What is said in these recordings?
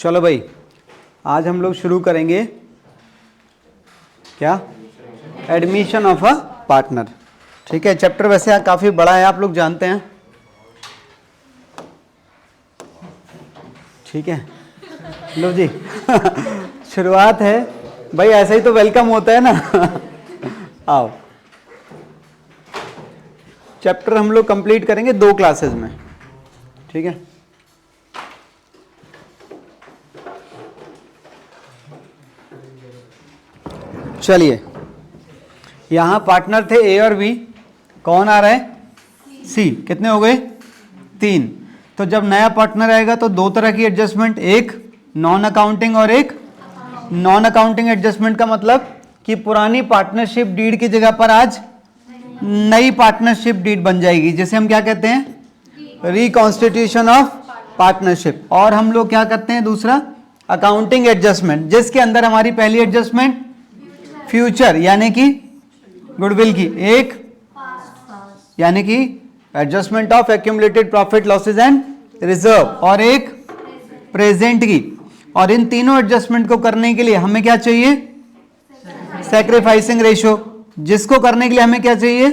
चलो भाई, आज हम लोग शुरू करेंगे क्या, एडमिशन ऑफ अ पार्टनर। ठीक है, चैप्टर वैसे काफ़ी बड़ा है, आप लोग जानते हैं। ठीक है, लो जी शुरुआत है भाई, ऐसा ही तो वेलकम होता है ना आओ, चैप्टर हम लोग कंप्लीट करेंगे 2 क्लासेस में। ठीक है, चलिए, यहां पार्टनर थे ए और बी, कौन आ रहा है, सी। कितने हो गए, 3। तो जब नया पार्टनर आएगा तो 2 तरह की एडजस्टमेंट, एक नॉन अकाउंटिंग और एक नॉन अकाउंटिंग एडजस्टमेंट। का मतलब कि पुरानी पार्टनरशिप डीड की जगह पर आज नई पार्टनरशिप डीड बन जाएगी, जिसे हम क्या कहते हैं, रिकॉन्स्टिट्यूशन ऑफ पार्टनरशिप। और हम लोग क्या करते हैं, दूसरा अकाउंटिंग एडजस्टमेंट, जिसके अंदर हमारी पहली एडजस्टमेंट फ्यूचर यानी कि गुडविल की, एक यानी कि adjustment of accumulated profit losses and reserve, और एक प्रेजेंट की। और इन तीनों एडजस्टमेंट को करने के लिए हमें क्या चाहिए, सैक्रिफाइसिंग रेशियो, जिसको करने के लिए हमें क्या चाहिए,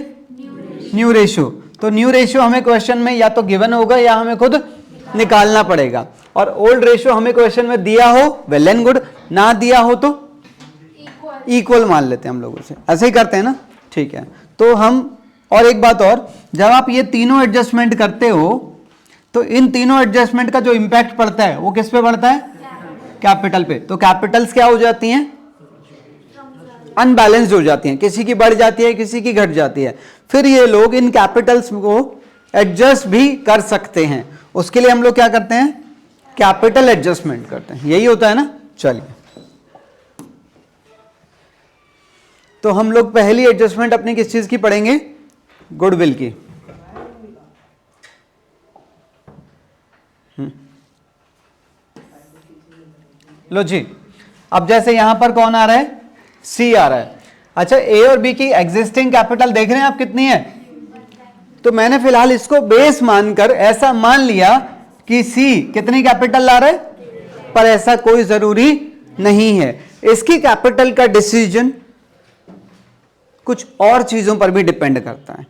न्यू रेशियो। तो न्यू रेशियो हमें क्वेश्चन में या तो गिवन होगा या हमें खुद निकालना पड़ेगा। और ओल्ड रेशियो हमें क्वेश्चन में दिया हो वेल एंड गुड, ना दिया हो तो इक्वल मान लेते हैं हम लोग उसे, ऐसे ही करते हैं ना। ठीक है, तो हम, और एक बात और, जब आप ये तीनों एडजस्टमेंट करते हो तो इन तीनों एडजस्टमेंट का जो इंपैक्ट पड़ता है वो किस पे पड़ता है, कैपिटल पे। तो कैपिटल्स क्या हो जाती हैं, अनबैलेंस्ड हो जाती हैं, किसी की बढ़ जाती है किसी की घट जाती है। फिर ये लोग इन कैपिटल्स को एडजस्ट भी कर सकते हैं, उसके लिए हम लोग क्या करते हैं, कैपिटल एडजस्टमेंट करते हैं, यही होता है ना। चलिए, तो हम लोग पहली एडजस्टमेंट अपनी किस चीज की पढ़ेंगे, गुडविल की। लो जी, अब जैसे यहां पर कौन आ रहा है, सी आ रहा है। अच्छा, ए और बी की एग्जिस्टिंग कैपिटल देख रहे हैं आप कितनी है। तो मैंने फिलहाल इसको बेस मानकर ऐसा मान लिया कि सी कितनी कैपिटल ला रहा है, पर ऐसा कोई जरूरी नहीं है। इसकी कैपिटल का डिसीजन कुछ और चीजों पर भी डिपेंड करता है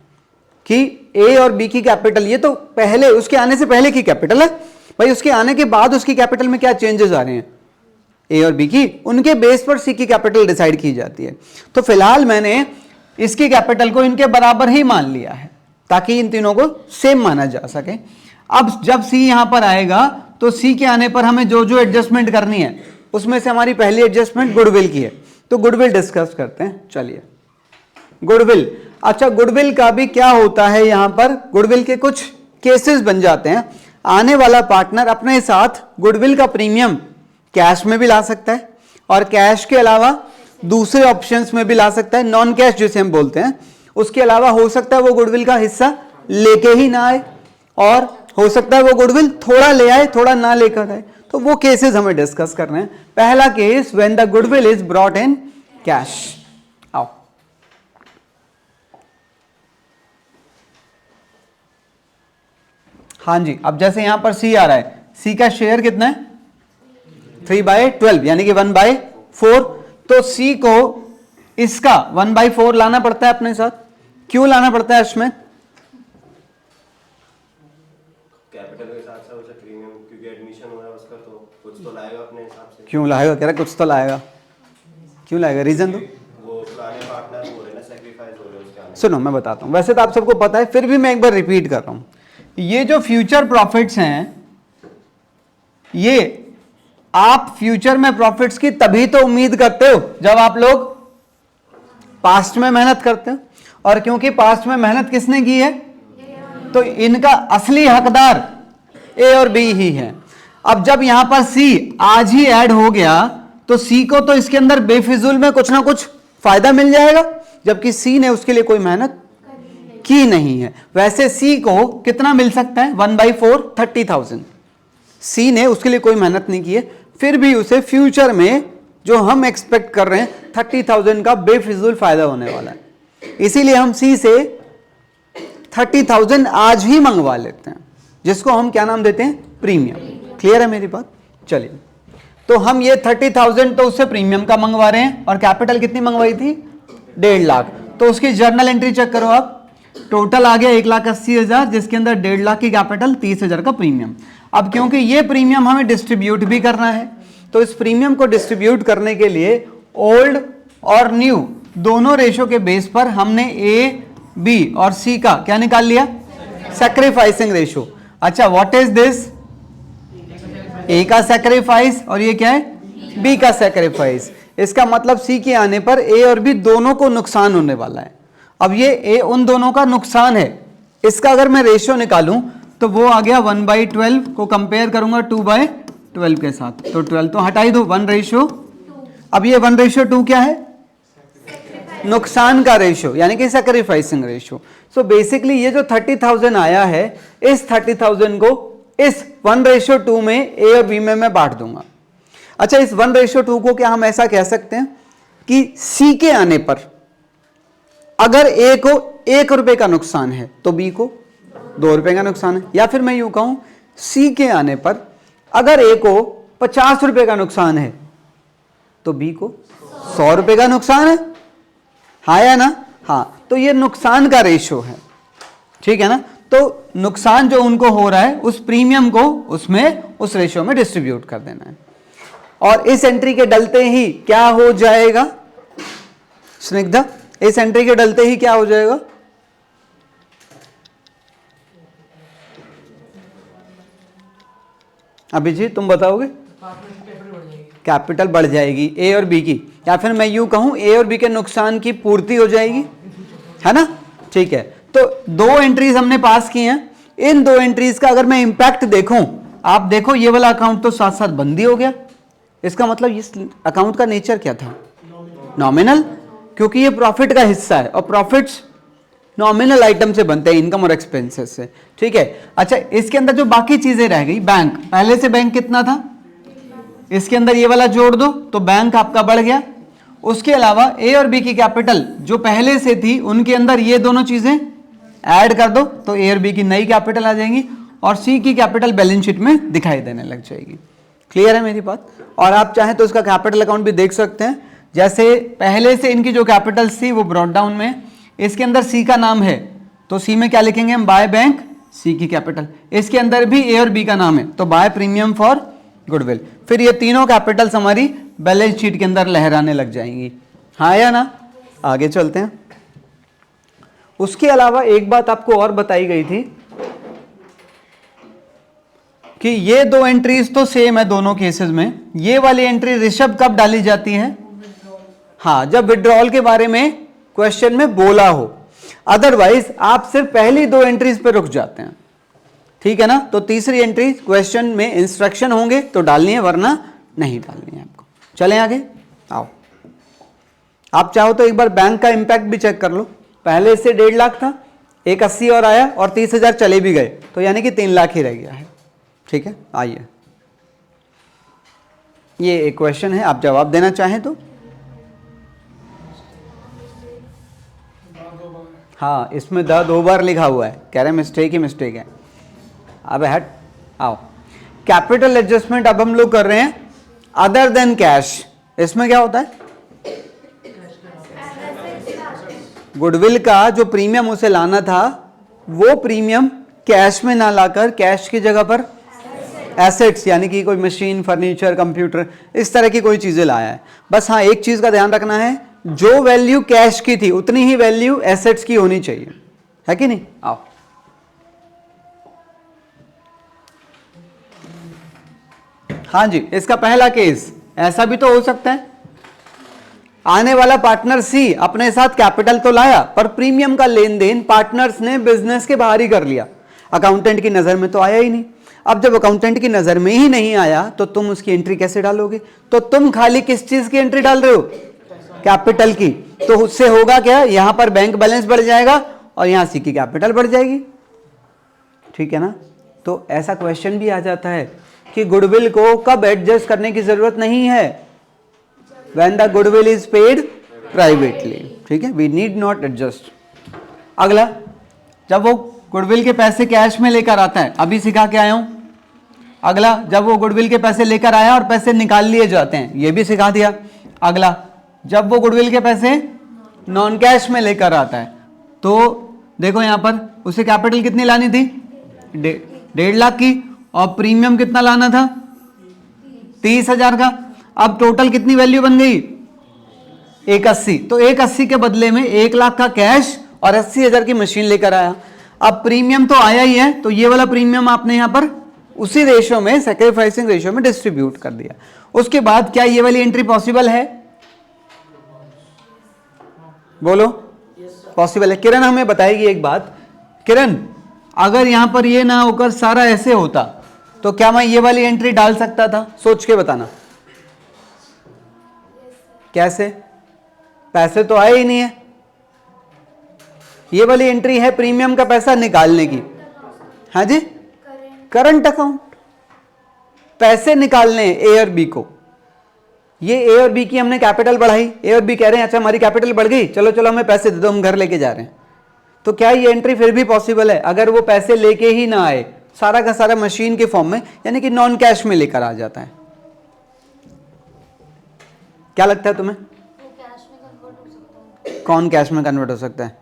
कि ए और बी की कैपिटल, ये तो पहले उसके आने से पहले की कैपिटल है भाई, उसके आने के बाद उसकी कैपिटल में क्या चेंजेस आ रहे हैं ए और बी की, उनके बेस पर सी की कैपिटल डिसाइड की जाती है। तो फिलहाल मैंने इसकी कैपिटल को इनके बराबर ही मान लिया है ताकि इन तीनों को सेम माना जा सके। अब जब सी यहां पर आएगा तो सी के आने पर हमें जो जो एडजस्टमेंट करनी है उसमें से हमारी पहली एडजस्टमेंट गुडविल की है। तो गुडविल डिस्कस करते हैं। चलिए, गुडविल। अच्छा, गुडविल का भी क्या होता है, यहां पर गुडविल के कुछ केसेस बन जाते हैं। आने वाला पार्टनर अपने साथ गुडविल का प्रीमियम कैश में भी ला सकता है और कैश के अलावा दूसरे ऑप्शंस में भी ला सकता है, नॉन कैश जिसे हम बोलते हैं। उसके अलावा हो सकता है वो गुडविल का हिस्सा लेके ही ना आए, और हो सकता है वो गुडविल थोड़ा ले आए थोड़ा ना लेकर आए। तो वो केसेस हमें डिस्कस करने हैं। पहला case, when the goodwill is brought in cash. आओ, हाँ जी, अब जैसे यहां पर सी आ रहा है, सी का शेयर कितना है, 3/12 यानी कि 1/4। तो सी को इसका 1/4 लाना पड़ता है अपने साथ। क्यों लाना पड़ता है इसमें, कैपिटल के साथ साथ उसे प्रीमियम, क्योंकि एडमिशन हो रहा है उसका, तो कुछ तो लाएगा अपने हिसाब से। क्यों लाएगा, कह रहा कुछ तो लाएगा, क्यों लाएगा, रीजन दो। वो पुराने पार्टनर हो रहे ना, सैक्रिफाइस हो रहे उसके आने। सुनो, मैं बताता हूं, वैसे तो आप सबको पता है, फिर भी मैं एक बार रिपीट कर रहा हूं। ये जो फ्यूचर प्रॉफिट्स हैं, ये आप फ्यूचर में प्रॉफिट्स की तभी तो उम्मीद करते हो जब आप लोग पास्ट में मेहनत करते हो, और क्योंकि पास्ट में मेहनत किसने की है, तो इनका असली हकदार ए और बी ही है। अब जब यहां पर सी आज ही ऐड हो गया तो सी को तो इसके अंदर बेफिजूल में कुछ ना कुछ फायदा मिल जाएगा, जबकि सी ने उसके लिए कोई मेहनत की नहीं है। वैसे सी को कितना मिल सकता है, 1/4, 30,000। सी ने उसके लिए कोई मेहनत नहीं की है, फिर भी उसे फ्यूचर में जो हम एक्सपेक्ट कर रहे हैं 30,000 का बेफिजूल फायदा होने वाला है। इसीलिए हम सी से 30,000 आज ही मंगवा लेते हैं, जिसको हम क्या नाम देते हैं, प्रीमियम। क्लियर है मेरी बात। चलिए, तो हम ये 30,000 तो उससे प्रीमियम का मंगवा रहे हैं, और कैपिटल कितनी मंगवाई थी? 1.5 लाख। तो उसकी जर्नल एंट्री चेक करो आप, टोटल आ गया 1,80,000, जिसके अंदर 1.5 लाख की कैपिटल, 30,000 का प्रीमियम। अब क्योंकि ये प्रीमियम हमें डिस्ट्रीब्यूट भी करना है, तो इस प्रीमियम को डिस्ट्रीब्यूट करने के लिए ओल्ड और न्यू दोनों रेशो के बेस पर हमने ए, बी और सी का क्या निकाल लिया? Sacrificing ratio. अच्छा, व्हाट इज दिस? ए का सैक्रिफाइस, और ये क्या है? बी का सैक्रिफाइस। इसका मतलब सी के आने पर ए और बी दोनों को नुकसान होने वाला है। अब ये ए उन दोनों का नुकसान है, इसका अगर मैं रेशियो निकालूं तो वो आ गया 1/12 को कंपेयर करूंगा 2/12 के साथ, तो 12 तो हटा ही दो, 1/2। अब ये 1/2 क्या है? नुकसान का रेशियो, यानी कि सैक्रिफाइसिंग रेशियो। सो बेसिकली ये जो 30,000 आया है, इस 30,000 को इस 1/2 में ए और बी में मैं बांट दूंगा। अच्छा, इस 1/2 को क्या हम ऐसा कह सकते हैं कि सी के आने पर अगर ए को 1 रुपए का नुकसान है तो बी को 2 रुपए का नुकसान है, या फिर मैं यूं कहूं सी के आने पर अगर ए को 50 रुपए का नुकसान है तो बी को 100 रुपए का नुकसान है। हाँ या ना? हाँ, तो ये नुकसान का रेशियो है, ठीक है ना? तो नुकसान जो उनको हो रहा है उस प्रीमियम को उसमें उस रेशियो में डिस्ट्रीब्यूट कर देना है, और इस एंट्री के डलते ही क्या हो जाएगा स्निग्धा? इस एंट्री के डलते ही क्या हो जाएगा? अभिजीत तुम बताओगे? कैपिटल बढ़ जाएगी ए और बी की, या फिर मैं यूं कहूं ए और बी के नुकसान की पूर्ति हो जाएगी, है ना? ठीक है, तो 2 एंट्रीज हमने पास की हैं। इन 2 एंट्रीज का अगर मैं इंपैक्ट देखूं, आप देखो ये वाला अकाउंट तो साथ साथ बंद ही हो गया। इसका मतलब इस अकाउंट का नेचर क्या था? नॉमिनल, क्योंकि ये प्रॉफिट का हिस्सा है, और प्रॉफिट्स नॉमिनल आइटम से बनते हैं, इनकम और एक्सपेंसेस से, ठीक है। अच्छा, इसके अंदर जो बाकी चीजें रह गई, बैंक, पहले से बैंक कितना था, इसके अंदर ये वाला जोड़ दो तो बैंक आपका बढ़ गया। उसके अलावा ए और बी की कैपिटल जो पहले से थी उनके अंदर ये दोनों चीजें ऐड कर दो तो ए और बी की नई कैपिटल आ जाएंगी, और सी की कैपिटल बैलेंस शीट में दिखाई देने लग जाएगी। क्लियर है मेरी बात? और आप चाहें तो इसका कैपिटल अकाउंट भी देख सकते हैं। जैसे पहले से इनकी जो कैपिटल सी वो ब्रॉट डाउन में, इसके अंदर सी का नाम है तो सी में क्या लिखेंगे हम? बाय बैंक सी की कैपिटल। इसके अंदर भी ए और बी का नाम है तो बाय प्रीमियम फॉर गुडविल। फिर ये तीनों कैपिटल्स हमारी बैलेंस शीट के अंदर लहराने लग जाएंगी। हाँ या ना? आगे चलते हैं। उसके अलावा एक बात आपको और बताई गई थी कि ये 2 एंट्रीज तो सेम है दोनों केसेस में। ये वाली एंट्री ऋषभ कब डाली जाती है? हाँ, जब विड्रॉल के बारे में क्वेश्चन में बोला हो। अदरवाइज आप सिर्फ पहली 2 एंट्रीज पे रुक जाते हैं, ठीक है ना? तो तीसरी एंट्री क्वेश्चन में इंस्ट्रक्शन होंगे तो डालनी है, वरना नहीं डालनी है आपको। चलें आगे, आओ। आप चाहो तो एक बार बैंक का इंपैक्ट भी चेक कर लो। पहले से 1.5 लाख था, 180 और आया और 30,000 चले भी गए, तो यानी कि 3 लाख ही रह गया है, ठीक है। आइए, ये एक क्वेश्चन है, आप जवाब देना चाहें तो। हाँ, इसमें 2 बार लिखा हुआ है, कह रहे मिस्टेक ही मिस्टेक है। अब हट, आओ। कैपिटल एडजस्टमेंट अब हम लोग कर रहे हैं अदर देन कैश। इसमें क्या होता है? गुडविल का जो प्रीमियम उसे लाना था वो प्रीमियम कैश में ना लाकर कैश की जगह पर एसेट्स, यानी कि कोई मशीन, फर्नीचर, कंप्यूटर, इस तरह की कोई चीजें लाया है। बस हाँ, एक चीज का ध्यान रखना है, जो वैल्यू कैश की थी उतनी ही वैल्यू एसेट्स की होनी चाहिए, है कि नहीं? आओ। हाँ जी, इसका पहला केस ऐसा भी तो हो सकता है, आने वाला पार्टनर सी अपने साथ कैपिटल तो लाया पर प्रीमियम का लेन देन पार्टनर्स ने बिजनेस के बाहर ही कर लिया, अकाउंटेंट की नजर में तो आया ही नहीं। अब जब अकाउंटेंट की नजर में ही नहीं आया तो तुम उसकी एंट्री कैसे डालोगे? तो तुम खाली किस चीज की एंट्री डाल रहे हो? कैपिटल की। तो उससे होगा क्या? यहां पर बैंक बैलेंस बढ़ जाएगा और यहां सी की कैपिटल बढ़ जाएगी, ठीक है ना? तो ऐसा क्वेश्चन भी आ जाता है कि गुडविल को कब एडजस्ट करने की जरूरत नहीं है? When the goodwill is paid privately, ठीक है, we need not adjust। अगला, जब वो गुडविल के पैसे कैश में लेकर आता है, अभी सिखा के आया हूं, अगला, जब वो गुडविल के पैसे लेकर आया और पैसे निकाल लिए जाते हैं, ये भी सिखा दिया। अगला, जब वो गुडविल के पैसे नॉन कैश में लेकर आता है, तो देखो यहां पर उसे कैपिटल कितनी लानी थी, 1.5 लाख की, और प्रीमियम कितना लाना था, 30,000 का। अब टोटल कितनी वैल्यू बन गई, 180। तो 180 के बदले में 1 लाख का कैश और 80,000 की मशीन लेकर आया। अब प्रीमियम तो आया ही है, तो ये वाला प्रीमियम आपने यहां पर उसी रेशो में, सैक्रिफाइसिंग रेशो में डिस्ट्रीब्यूट कर दिया। उसके बाद क्या ये वाली एंट्री पॉसिबल है, बोलो? पॉसिबल है। किरण हमें बताएगी एक बात। किरण, अगर यहां पर ये ना होकर सारा ऐसे होता, तो क्या मैं ये वाली एंट्री डाल सकता था? सोच के बताना। कैसे? पैसे तो आए ही नहीं है। ये वाली एंट्री है प्रीमियम का पैसा निकालने की। हाँ जी, करंट अकाउंट, पैसे निकालने ए और बी को। ये ए और बी की हमने कैपिटल बढ़ाई, ए और बी कह रहे हैं अच्छा हमारी कैपिटल बढ़ गई, चलो चलो हमें पैसे दे दो, हम घर लेके जा रहे हैं। तो क्या ये एंट्री फिर भी पॉसिबल है अगर वो पैसे लेके ही ना आए, सारा का सारा मशीन के फॉर्म में, यानी कि नॉन कैश में लेकर आ जाता है? क्या लगता है तुम्हें? वो कैश में कन्वर्ट हो सकता है। कौन कैश में कन्वर्ट हो सकता है?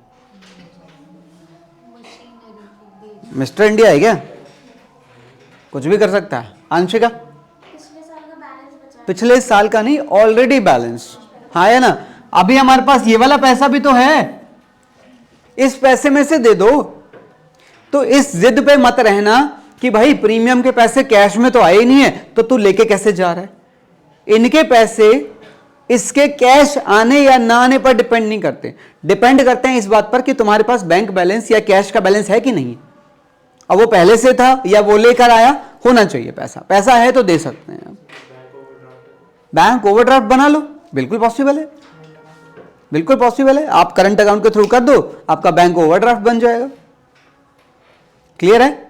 मशीनरी मिस्टर इंडिया है क्या? कुछ भी कर सकता है। आंशिका? पिछले साल का बैलेंस बचा है। पिछले साल का नहीं, ऑलरेडी बैलेंस। हाँ है ना, अभी हमारे पास ये वाला पैसा भी तो है, इस पैसे में से दे दो। तो इस जिद पे मत रहना कि भाई प्रीमियम के पैसे कैश में तो आए ही नहीं है, तो तू लेके कैसे जा रहा है। इनके पैसे इसके कैश आने या ना आने पर डिपेंड नहीं करते, डिपेंड करते हैं इस बात पर कि तुम्हारे पास बैंक बैलेंस या कैश का बैलेंस है कि नहीं। अब वो पहले से था या वो लेकर आया, होना चाहिए पैसा, पैसा है तो दे सकते हैं। बैंक ओवरड्राफ्ट बना लो, बिल्कुल पॉसिबल है, बिल्कुल पॉसिबल है। आप करंट अकाउंट के थ्रू कर दो, आपका बैंक ओवरड्राफ्ट बन जाएगा। क्लियर है?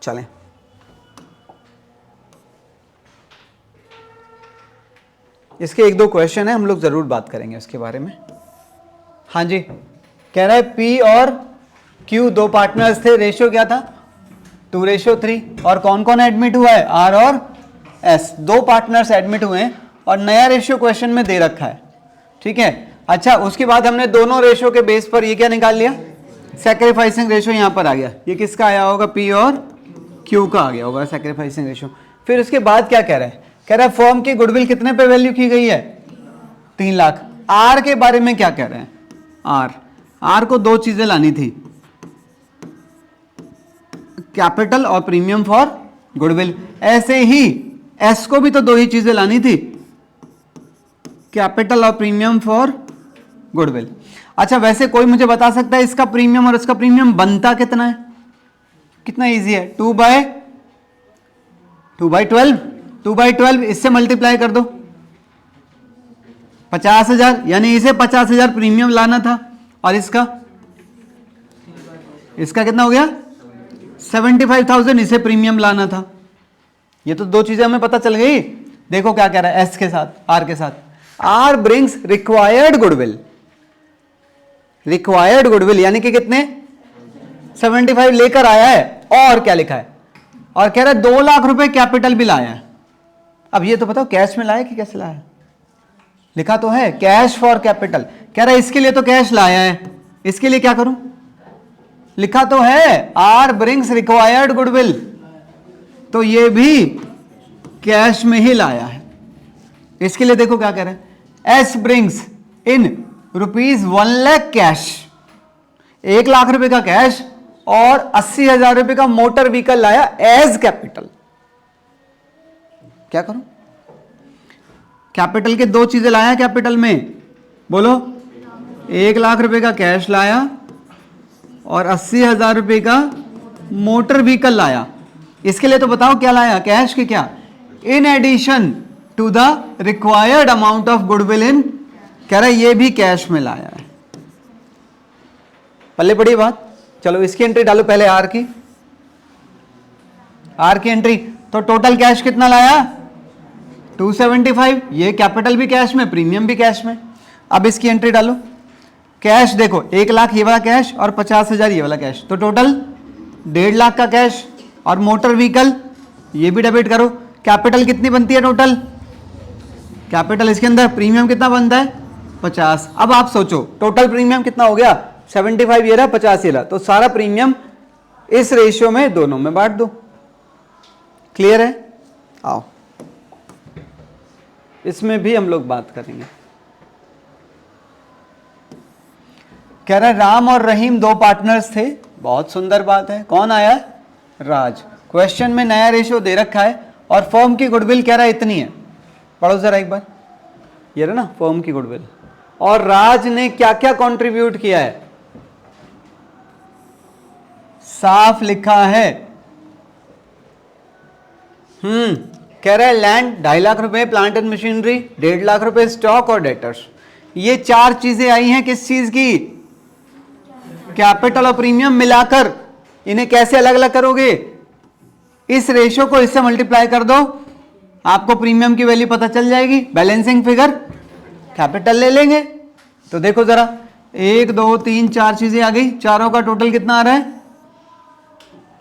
चलें, इसके एक दो क्वेश्चन है, हम लोग जरूर बात करेंगे उसके बारे में। हाँ जी, कह रहा है पी और क्यू दो पार्टनर्स थे, रेशियो क्या था, 2:3। और कौन कौन एडमिट हुआ है, आर और एस, दो पार्टनर्स एडमिट हुए हैं और नया रेशियो क्वेश्चन में दे रखा है। ठीक है, अच्छा उसके बाद हमने दोनों रेशियो के बेस पर ये क्या निकाल लिया, सैक्रिफाइसिंग रेशियो यहां पर आ गया। ये किसका आया होगा, पी और क्यू का आ गया होगा सैक्रिफाइसिंग रेशियो। फिर उसके बाद क्या कह रहा है, कह रहा है फर्म की गुडविल कितने पे वैल्यू की गई है, 3 लाख। आर के बारे में क्या कह रहे हैं, आर को दो चीजें लानी थी, कैपिटल और प्रीमियम फॉर गुडविल। ऐसे ही एस को भी तो दो ही चीजें लानी थी, कैपिटल और प्रीमियम फॉर गुडविल। अच्छा वैसे कोई मुझे बता सकता है इसका प्रीमियम और इसका प्रीमियम बनता कितना है, कितना इजी है, 2/12, इससे मल्टीप्लाई कर दो 50,000, यानी इसे 50,000 प्रीमियम लाना था और इसका कितना हो गया 75,000, इसे प्रीमियम लाना था। ये तो दो चीजें हमें पता चल गई। देखो क्या कह रहा है एस के साथ, आर के साथ, आर ब्रिंग्स रिक्वायर्ड गुडविल, यानी कि कितने 75 लेकर आया है, और क्या लिखा है, और कह रहा है 2 लाख रुपए कैपिटल भी लाया है। अब ये तो बताओ कैश में लाया कि कैसे लाया, लिखा तो है कैश फॉर कैपिटल, कह रहा है इसके लिए तो कैश लाया है, इसके लिए क्या करूं, लिखा तो है आर ब्रिंग्स रिक्वायर्ड गुडविल, तो ये भी कैश में ही लाया है। इसके लिए देखो क्या कह रहे हैं, S brings in ₹1 lakh cash, 1 lakh रुपए का कैश और 80,000 रुपए का मोटर व्हीकल लाया एज कैपिटल। क्या करूं, कैपिटल के दो चीजें लाया कैपिटल में, बोलो 1 लाख रुपए का कैश लाया और 80,000 रुपए का मोटर व्हीकल लाया। इसके लिए तो बताओ क्या लाया, कैश के क्या, in addition to the required amount of goodwill in, कह रहा है ये भी कैश में लाया है। पल्ले पड़ी बात। चलो इसकी एंट्री डालो पहले, आर की एंट्री, तो टोटल कैश कितना लाया 275, ये कैपिटल भी कैश में, प्रीमियम भी कैश में। अब इसकी एंट्री डालो, कैश देखो 1 लाख ये वाला कैश और 50,000 ये वाला कैश, तो टोटल 1.5 लाख का कैश, और मोटर व्हीकल ये भी डेबिट करो। कैपिटल कितनी बनती है टोटल? कैपिटल इसके अंदर प्रीमियम कितना बनता है? 50। अब आप सोचो टोटल प्रीमियम कितना हो गया? 75 ये रहा, 50 ये रहा, तो सारा प्रीमियम इस रेशियो में दोनों में बांट दो। क्लियर है? आओ इसमें भी हम लोग बात करेंगे। कह रहा है राम और रहीम दो पार्टनर्स थे। बहुत सुंदर बात है। कौन आया? राज। क्वेश्चन में नया रेशियो दे रखा है और फर्म की गुडविल कह रहा है इतनी है। पढ़ो जरा एक बार, ये रहा ना फर्म की गुडविल। और राज ने क्या क्या कंट्रीब्यूट किया है? साफ लिखा है। कह रहा है लैंड 2.5 लाख रुपए, प्लांट एंड मशीनरी 1.5 लाख रुपए, स्टॉक और डेटर्स। ये चार चीजें आई हैं किस चीज की? कैपिटल और प्रीमियम मिलाकर। इन्हें कैसे अलग अलग करोगे? इस रेशियो को इससे मल्टीप्लाई कर दो, आपको प्रीमियम की वैल्यू पता चल जाएगी। बैलेंसिंग फिगर कैपिटल ले लेंगे। तो देखो जरा 1 2 3 4 चीजें आ गई। चारों का टोटल कितना आ रहा है?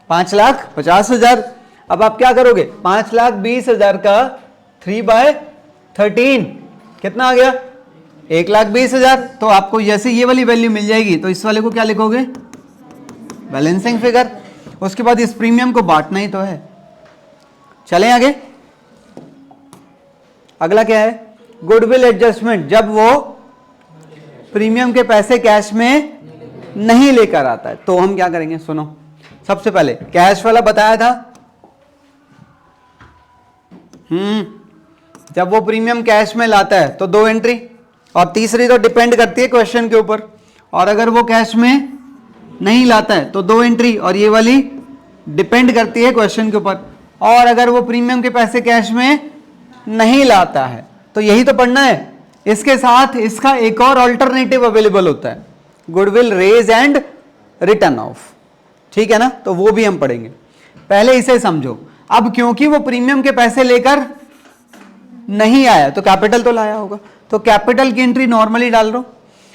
5,50,000। अब आप क्या करोगे? 5,20,000 का 3/13 कितना आ गया? 1,20,000। तो आपको जैसे ये वाली वैल्यू मिल जाएगी तो इस वाले को क्या लिखोगे? Balancing figure. उसके बाद इस प्रीमियम को बांटना ही तो है। चलें आगे। अगला क्या है? Goodwill adjustment. जब वो प्रीमियम के पैसे कैश में नहीं लेकर आता है तो हम क्या करेंगे? सुनो, सबसे पहले कैश वाला बताया था। जब वो प्रीमियम कैश में लाता है तो 2 एंट्री, और तीसरी तो डिपेंड करती है क्वेश्चन के ऊपर। और अगर वो कैश में नहीं लाता है तो 2 एंट्री, और ये वाली डिपेंड करती है क्वेश्चन के ऊपर। और अगर वो प्रीमियम के पैसे कैश में नहीं लाता है तो यही तो पढ़ना है। इसके साथ इसका एक और अल्टरनेटिव अवेलेबल होता है, goodwill raise and return off. ठीक है ना? तो वो भी हम पढ़ेंगे। पहले इसे समझो। अब क्योंकि वो प्रीमियम के पैसे लेकर नहीं आया तो कैपिटल तो लाया होगा, तो कैपिटल की एंट्री नॉर्मली डाल दो।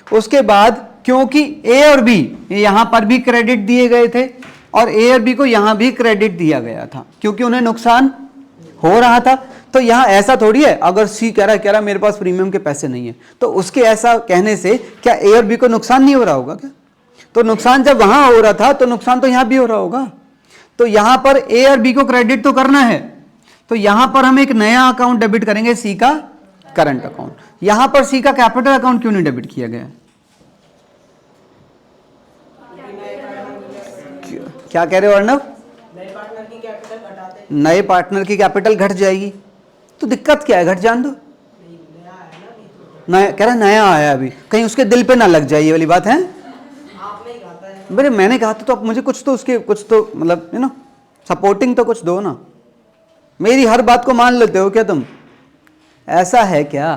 उसके बाद क्योंकि ए और बी यहां पर भी क्रेडिट दिए गए थे और ए और बी को यहां भी क्रेडिट दिया गया था क्योंकि उन्हें नुकसान हो रहा था। तो यहां ऐसा थोड़ी है अगर सी कह रहा है मेरे पास प्रीमियम के पैसे नहीं है तो उसके ऐसा कहने से क्या ए और बी को नुकसान नहीं हो रहा होगा क्या? तो नुकसान जब वहां हो रहा था तो नुकसान तो यहां भी हो रहा होगा। तो यहां पर ए और बी को क्रेडिट तो करना है, तो यहां पर हम एक नया अकाउंट डेबिट करेंगे, सी का करंट अकाउंट। यहां पर सी का कैपिटल अकाउंट क्यों नहीं डेबिट किया गया? क्या कह रहे हो अर्णव? नए पार्टनर की कैपिटल घट जाएगी तो दिक्कत क्या है? घट जान दो। नया कह रहा नया आया अभी, कहीं उसके दिल पे ना लग जाए, ये वाली बात है। मेरे मैंने कहा था तो आप मुझे कुछ तो उसके कुछ तो मतलब यू नो सपोर्टिंग तो कुछ दो ना। मेरी हर बात को मान लेते हो क्या तुम? ऐसा है क्या?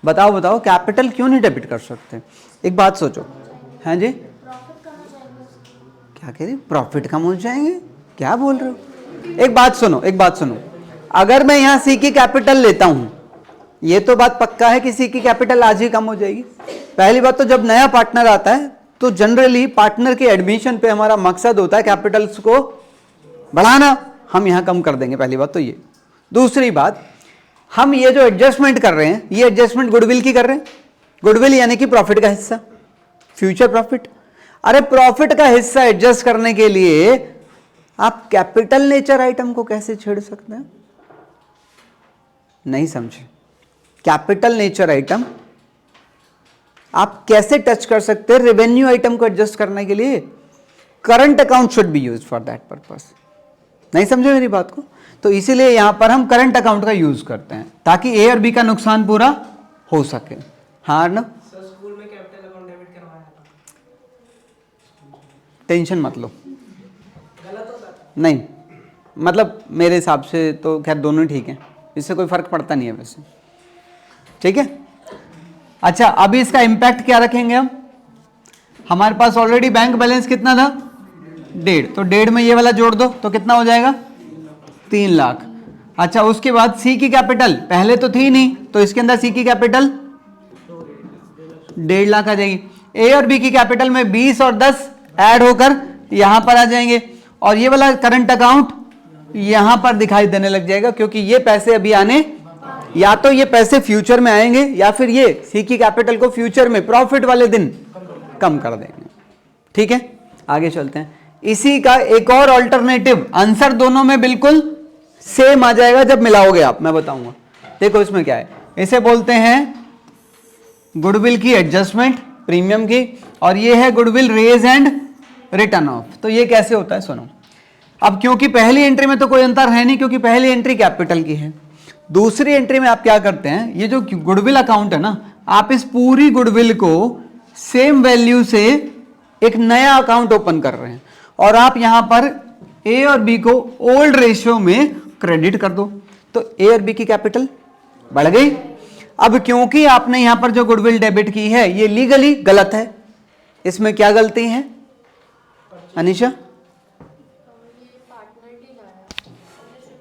बताओ बताओ, कैपिटल क्यों नहीं डेबिट कर सकते? एक बात सोचो। हाँ जी, क्या कह रही? प्रॉफिट कम हो जाएंगे? क्या बोल रहे हो? एक बात सुनो, एक बात सुनो। अगर मैं यहां सी की कैपिटल लेता हूं, ये तो बात पक्का है कि सी की कैपिटल आज ही कम हो जाएगी। पहली बात तो जब नया पार्टनर आता है तो जनरली पार्टनर के एडमिशन पे हमारा मकसद होता है कैपिटल्स को बढ़ाना, हम यहां कम कर देंगे। पहली बात तो ये। दूसरी बात, हम ये जो एडजस्टमेंट कर रहे हैं ये एडजस्टमेंट गुडविल की कर रहे हैं। गुडविल यानी कि प्रॉफिट का हिस्सा, फ्यूचर प्रॉफिट। अरे प्रॉफिट का हिस्सा एडजस्ट करने के लिए आप कैपिटल नेचर आइटम को कैसे छेड़ सकते हैं? नहीं समझे? कैपिटल नेचर आइटम आप कैसे टच कर सकते हैं? रेवेन्यू आइटम को एडजस्ट करने के लिए current account should be use for that purpose. नहीं समझे मेरी बात को? तो इसीलिए यहां पर हम करंट अकाउंट का यूज करते हैं ताकि ए और बी का नुकसान पूरा हो सके। हाँ ना, स्कूल में कैपिटल अकाउंट डेबिट करवाया था। टेंशन मत लो। गलत होता था? नहीं, मतलब मेरे हिसाब से तो खैर दोनों ठीक हैं, इससे कोई फर्क पड़ता नहीं है वैसे। ठीक है, अच्छा अभी इसका इंपैक्ट क्या रखेंगे हम? हमारे पास ऑलरेडी बैंक बैलेंस कितना था? 1.5, तो 1.5 में ये वाला जोड़ दो तो कितना हो जाएगा? 3 लाख। अच्छा उसके बाद सी की कैपिटल पहले तो थी नहीं, तो इसके अंदर सी की कैपिटल 1.5 लाख आ जाएगी। ए और बी की कैपिटल में 20 और 10 ऐड होकर यहां पर आ जाएंगे, और ये वाला करंट अकाउंट यहां पर दिखाई देने लग जाएगा, क्योंकि ये पैसे अभी आने, या तो ये पैसे फ्यूचर में आएंगे या फिर ये सी की कैपिटल को फ्यूचर में प्रॉफिट वाले दिन कम कर देंगे। ठीक है, आगे चलते हैं। इसी का एक और ऑल्टरनेटिव आंसर दोनों में बिल्कुल सेम आ जाएगा जब मिलाओगे आप, मैं बताऊंगा। देखो इसमें क्या है, इसे बोलते हैं गुडविल की एडजस्टमेंट प्रीमियम की, और ये है goodwill raise and return off. तो ये कैसे होता है सुनो। अब क्योंकि पहली एंट्री में तो कोई अंतर है नहीं, क्योंकि पहली एंट्री कैपिटल की है। दूसरी एंट्री में आप क्या करते हैं, ये जो गुडविल अकाउंट है ना, आप इस पूरी गुडविल को सेम वैल्यू से एक नया अकाउंट ओपन कर रहे हैं, और आप यहां पर ए और बी को ओल्ड रेशियो में क्रेडिट कर दो, तो ए और बी की कैपिटल बढ़ गई। अब क्योंकि आपने यहां पर जो गुडविल डेबिट की है ये लीगली गलत है, इसमें क्या गलती है अनीशा?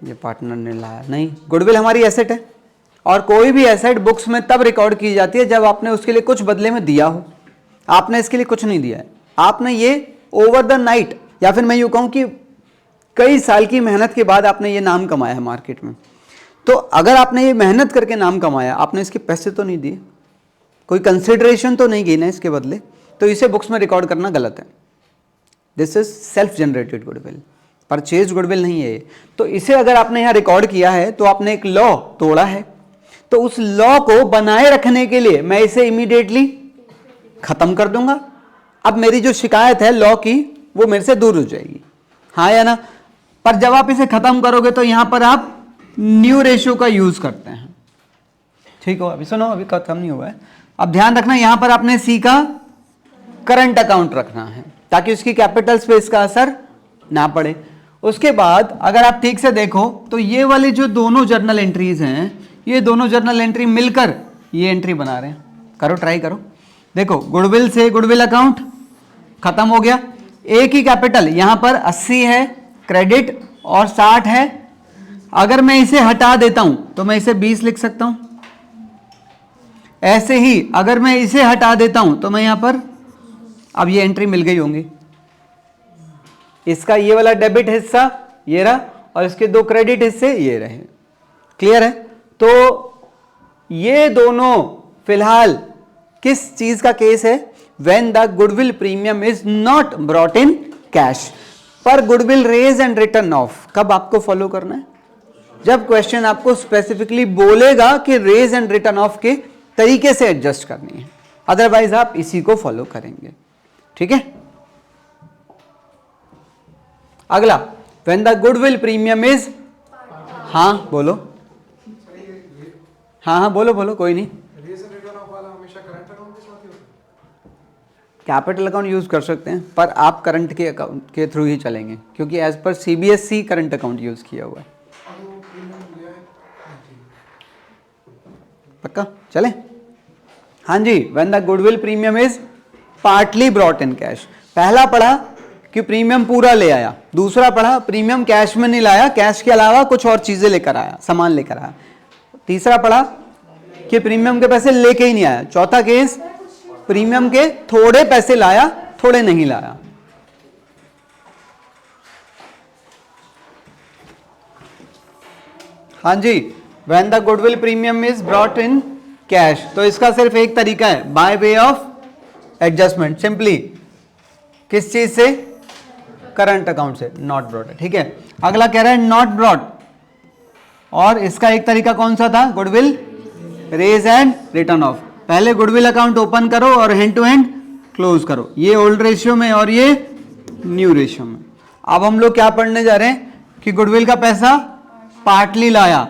ये पार्टनर ने लाया नहीं, गुडविल हमारी एसेट है, और कोई भी एसेट बुक्स में तब रिकॉर्ड की जाती है जब आपने उसके लिए कुछ बदले में दिया हो। आपने इसके लिए कुछ नहीं दिया है, आपने ये ओवर द नाइट, या फिर मैं यूं कहूं कि कई साल की मेहनत के बाद आपने ये नाम कमाया है मार्केट में। तो अगर आपने ये मेहनत करके नाम कमाया, आपने इसके पैसे तो नहीं दिए, कोई कंसिडरेशन तो नहीं की ना इसके बदले, तो इसे बुक्स में रिकॉर्ड करना गलत है। This is self generated goodwill, purchase goodwill नहीं है ये। तो इसे अगर आपने यहां रिकॉर्ड किया है तो आपने एक लॉ तोड़ा है, तो उस लॉ को बनाए रखने के लिए मैं इसे इमीडिएटली खत्म कर दूंगा। अब मेरी जो शिकायत है लॉ की वो मेरे से दूर हो जाएगी, हाँ या ना? पर जब आप इसे खत्म करोगे तो यहां पर आप न्यू रेशियो का यूज करते हैं। ठीक हो, अभी सुनो, अभी खत्म नहीं हुआ है। अब ध्यान रखना, यहां पर आपने सी का करंट अकाउंट रखना है ताकि उसकी कैपिटल स्पेस का असर ना पड़े। उसके बाद अगर आप ठीक से देखो तो ये वाली जो दोनों जर्नल एंट्रीज हैं, ये दोनों जर्नल एंट्री मिलकर ये एंट्री बना रहे हैं। करो, ट्राई करो। देखो गुडविल से गुडविल अकाउंट खत्म हो गया, ए की कैपिटल यहां पर 80 है क्रेडिट और 60 है। अगर मैं इसे हटा देता हूं तो मैं इसे 20 लिख सकता हूं। ऐसे ही अगर मैं इसे हटा देता हूं तो मैं यहां पर, अब ये एंट्री मिल गई होंगी, इसका ये वाला डेबिट हिस्सा ये रहा और इसके दो क्रेडिट हिस्से ये रहे। क्लियर है? तो ये दोनों फिलहाल किस चीज का केस है? When the goodwill premium is not brought in cash. पर goodwill raise and return of कब आपको फॉलो करना है? जब क्वेश्चन आपको स्पेसिफिकली बोलेगा कि रेज एंड रिटर्न ऑफ के तरीके से एडजस्ट करनी है, अदरवाइज आप इसी को फॉलो करेंगे। ठीक है, अगला when the goodwill premium is, हाँ बोलो, हाँ बोलो बोलो, कोई नहीं। कैपिटल अकाउंट यूज कर सकते हैं पर आप करंट के अकाउंट के थ्रू ही चलेंगे, क्योंकि as per CBSE current account use किया हुआ है। पक्का चले? हाँ जी, when the goodwill premium is partly brought in cash. पहला पढ़ा कि प्रीमियम पूरा ले आया, दूसरा पढ़ा प्रीमियम कैश में नहीं लाया, कैश के अलावा कुछ और चीजें लेकर आया, सामान लेकर आया। तीसरा पढ़ा कि प्रीमियम के पैसे लेके ही नहीं आया। चौथा केस प्रीमियम के थोड़े पैसे लाया, थोड़े नहीं लाया। हाँ जी, when the goodwill premium is brought in cash, तो इसका सिर्फ एक तरीका है, by way of adjustment. Simply किस चीज से? करंट अकाउंट से, नॉट ब्रॉट। ठीक है, अगला कह रहा है नॉट ब्रॉट, और इसका एक तरीका कौन सा था? Goodwill raise and return off. पहले गुडविल अकाउंट ओपन करो और हैंड टू हैंड क्लोज करो, ये ओल्ड रेशियो में और ये न्यू रेशियो में। अब हम लोग क्या पढ़ने जा रहे हैं कि गुडविल का पैसा पार्टली लाया,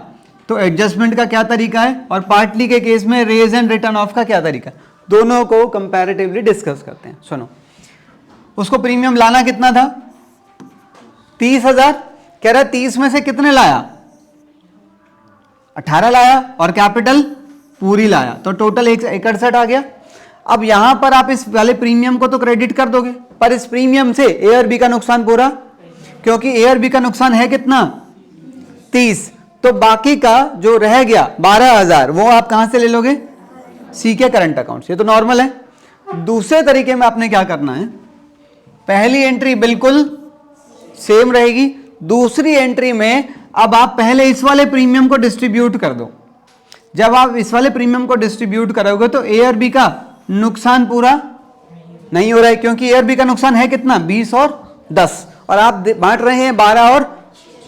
तो एडजस्टमेंट का क्या तरीका है, और पार्टली के केस में रेज एंड रिटर्न ऑफ का क्या तरीका है, दोनों को कंपैरेटिवली डिस्कस करते हैं। सुनो, उसको प्रीमियम लाना कितना था? 30,000। कह रहा है 30 में से कितने लाया? 18 लाया, और कैपिटल पूरी लाया, तो टोटल 61 आ गया। अब यहां पर आप इस वाले प्रीमियम को तो क्रेडिट कर दोगे, पर इस प्रीमियम से ए और बी का नुकसान पूरा, क्योंकि ए और बी का नुकसान है कितना? 30। तो बाकी का जो रह गया 12,000 वो आप कहां से ले लोगे? सी के करंट अकाउंट से। ये तो नॉर्मल है। दूसरे तरीके में आपने क्या करना है, पहली एंट्री बिल्कुल सेम रहेगी, दूसरी एंट्री में अब आप पहले इस वाले प्रीमियम को डिस्ट्रीब्यूट कर दो। जब आप इस वाले प्रीमियम को डिस्ट्रीब्यूट करोगे तो ए और बी का नुकसान पूरा नहीं हो रहा है, क्योंकि ए और बी का नुकसान है कितना, 20 और 10, और आप बांट रहे हैं 12 और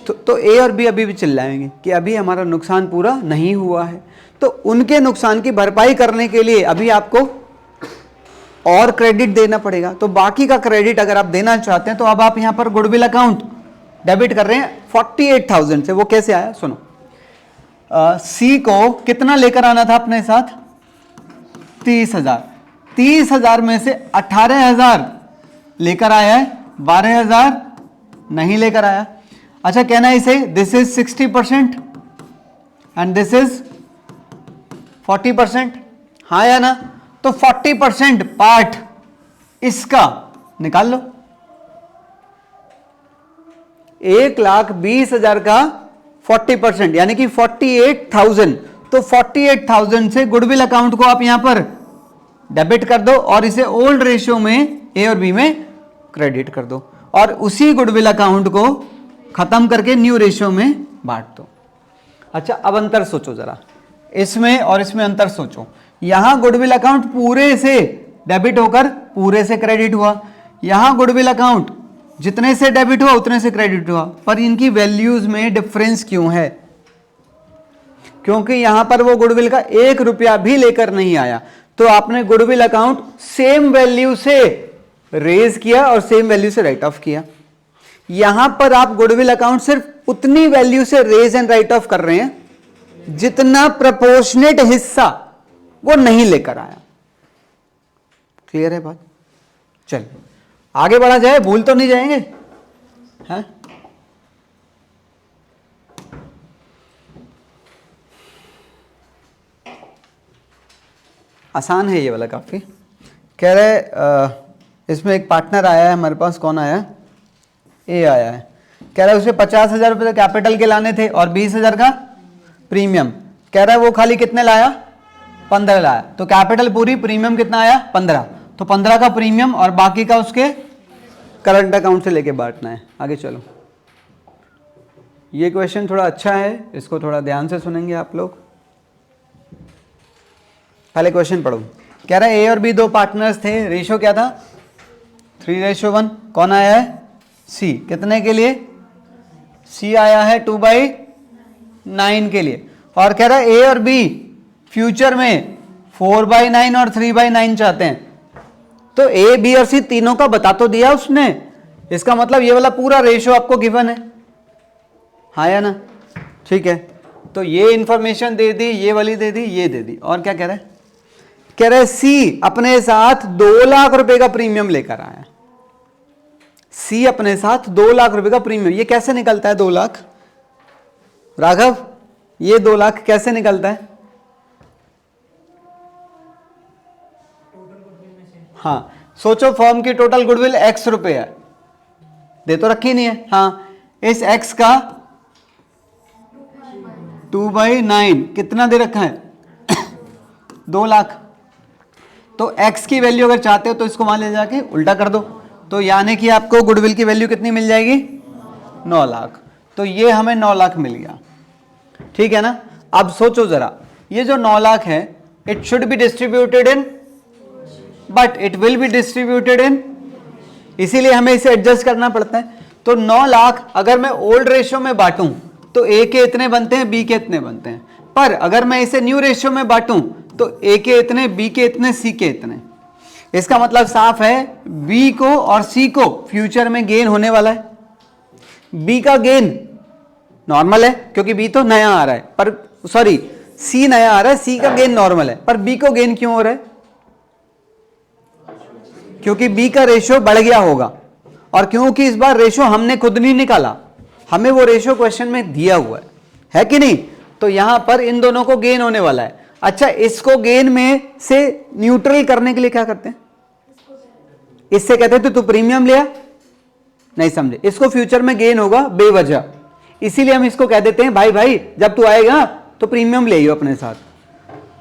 तो ए और बी अभी भी चिल्लाएंगे कि अभी हमारा नुकसान पूरा नहीं हुआ है। तो उनके नुकसान की भरपाई करने के लिए अभी आपको और क्रेडिट देना पड़ेगा। तो बाकी का क्रेडिट अगर आप देना चाहते हैं तो अब आप यहां पर गुडविल अकाउंट डेबिट कर रहे हैं 48,000 से। वो कैसे आया सुनो, सी को कितना लेकर आना था अपने साथ, 30,000। 30,000 में से 18,000 लेकर आया है, 12,000 नहीं लेकर आया। अच्छा, कहना है इसे this is 60% and this is 40%, हाँ या ना। तो 40% पार्ट इसका निकाल लो। 1,20,000 का 40% यानी कि 48,000। तो 48,000 से गुडविल अकाउंट को आप यहां पर डेबिट कर दो और इसे ओल्ड रेशियो में ए और बी में क्रेडिट कर दो, और उसी गुडविल अकाउंट को खत्म करके न्यू रेशियो में बांट दो। अच्छा, अब अंतर सोचो जरा, इसमें और इसमें अंतर सोचो। यहां गुडविल अकाउंट पूरे से डेबिट होकर पूरे से क्रेडिट हुआ, यहां गुडविल अकाउंट जितने से डेबिट हुआ उतने से क्रेडिट हुआ, पर इनकी वैल्यूज में डिफरेंस क्यों है? क्योंकि यहां पर वो गुडविल का 1 रुपया भी लेकर नहीं आया। तो आपने गुडविल अकाउंट सेम वैल्यू से रेज किया और सेम वैल्यू से राइट ऑफ किया। यहां पर आप गुडविल अकाउंट सिर्फ उतनी वैल्यू से रेज एंड राइट ऑफ कर रहे हैं जितना प्रोपोर्शनेट हिस्सा वो नहीं लेकर आया। क्लियर है बात? चलिए आगे बढ़ा जाए, भूल तो नहीं जाएंगे, हैं? आसान है ये वाला काफी। कह रहे इसमें एक पार्टनर आया है हमारे पास, कौन आया है? ए आया है। कह रहा है उसे 50,000 रुपए कैपिटल के लाने थे और 20,000 का प्रीमियम। कह रहा है वो खाली कितने लाया? 15 लाया। तो कैपिटल पूरी, प्रीमियम कितना आया? 15। तो 15 का प्रीमियम और बाकी का उसके करंट अकाउंट से लेके बांटना है। आगे चलो, ये क्वेश्चन थोड़ा अच्छा है, इसको थोड़ा ध्यान से सुनेंगे आप लोग। पहले क्वेश्चन पढ़ो। कह रहा है ए और बी दो पार्टनर्स थे, रेशो क्या था? 3:1। कौन आया है? सी। कितने के लिए? सी आया है 2/9 के लिए। और कह रहा है ए और बी फ्यूचर में 4/9 और 3/9 चाहते हैं। तो ए, बी और सी तीनों का बता तो दिया उसने, इसका मतलब ये वाला पूरा रेशो आपको गिवन है, हाँ या ना? ठीक है, तो ये इंफॉर्मेशन दे दी, ये वाली दे दी, ये दे दी। और क्या कह रहा है? कह रहा है सी अपने साथ 2 लाख रुपए का प्रीमियम लेकर आया। सी अपने साथ 2 लाख रुपए का प्रीमियम। ये कैसे निकलता है 2 लाख? राघव, ये 2 लाख कैसे निकलता है? हाँ, सोचो फर्म की टोटल गुडविल x रुपए है, दे तो रखी नहीं है। हाँ, इस x का 2/9 कितना दे रखा है? 2 लाख। तो x की वैल्यू अगर चाहते हो तो इसको वहां ले जाके उल्टा कर दो, तो यानी कि आपको गुडविल की वैल्यू कितनी मिल जाएगी? 9 लाख। तो ये हमें 9 लाख मिल गया, ठीक है ना? अब सोचो जरा, ये जो 9 लाख है it should be distributed in, but it will be distributed in, इसीलिए हमें इसे एडजस्ट करना पड़ता है। तो 9 लाख अगर मैं ओल्ड रेशियो में बांटूं तो ए के इतने बनते हैं, बी के इतने बनते हैं। पर अगर मैं इसे न्यू रेशियो में बांटूं तो ए के इतने, बी के इतने, सी के इतने। इसका मतलब साफ है बी को और सी को फ्यूचर में गेन होने वाला है। बी का गेन नॉर्मल है क्योंकि बी तो नया आ रहा है, पर सॉरी सी नया आ रहा है, सी का गेन नॉर्मल है, पर बी को गेन क्यों हो रहा है? क्योंकि बी का रेशियो बढ़ गया होगा, और क्योंकि इस बार रेशियो हमने खुद नहीं निकाला, हमें वो रेशियो क्वेश्चन में दिया हुआ है कि नहीं? तो यहां पर इन दोनों को गेन होने वाला है। अच्छा, इसको गेन में से न्यूट्रल करने के लिए क्या करते हैं? इससे कहते हैं तू प्रीमियम लिया, नहीं समझे, इसको फ्यूचर में गेन होगा बेवजह, इसीलिए हम इसको कह देते हैं भाई भाई जब तू आएगा तो प्रीमियम ले अपने साथ।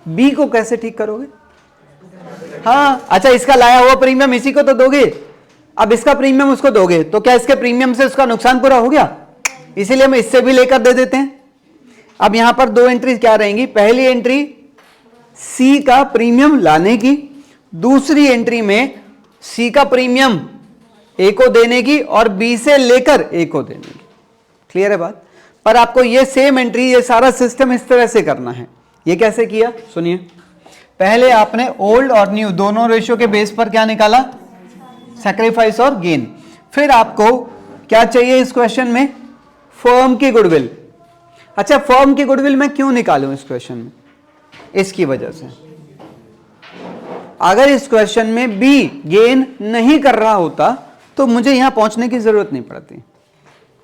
बी को कैसे ठीक करोगे? हाँ, अच्छा, इसका लाया हुआ प्रीमियम इसी को तो दोगे, अब इसका प्रीमियम उसको दोगे, तो क्या इसके प्रीमियम से उसका नुकसान पूरा हो गया? इसीलिए हम इससे भी लेकर दे देते हैं। अब यहां पर दो एंट्री क्या रहेंगी, पहली एंट्री सी का प्रीमियम लाने की, दूसरी एंट्री में सी का प्रीमियम ए को देने की और बी से लेकर ए को देने की। क्लियर है बात? पर आपको ये सेम एंट्री, ये सारा सिस्टम इस तरह से करना है। ये कैसे किया सुनिए, पहले आपने ओल्ड और न्यू दोनों रेशियो के बेस पर क्या निकाला, सैक्रिफाइस और गेन। फिर आपको क्या चाहिए इस क्वेश्चन में, फर्म की गुडविल। अच्छा, फर्म की गुडविल मैं क्यों निकालूं इस क्वेश्चन में, इसकी वजह से अगर इस क्वेश्चन में बी गेन नहीं कर रहा होता तो मुझे यहां पहुंचने की जरूरत नहीं पड़ती।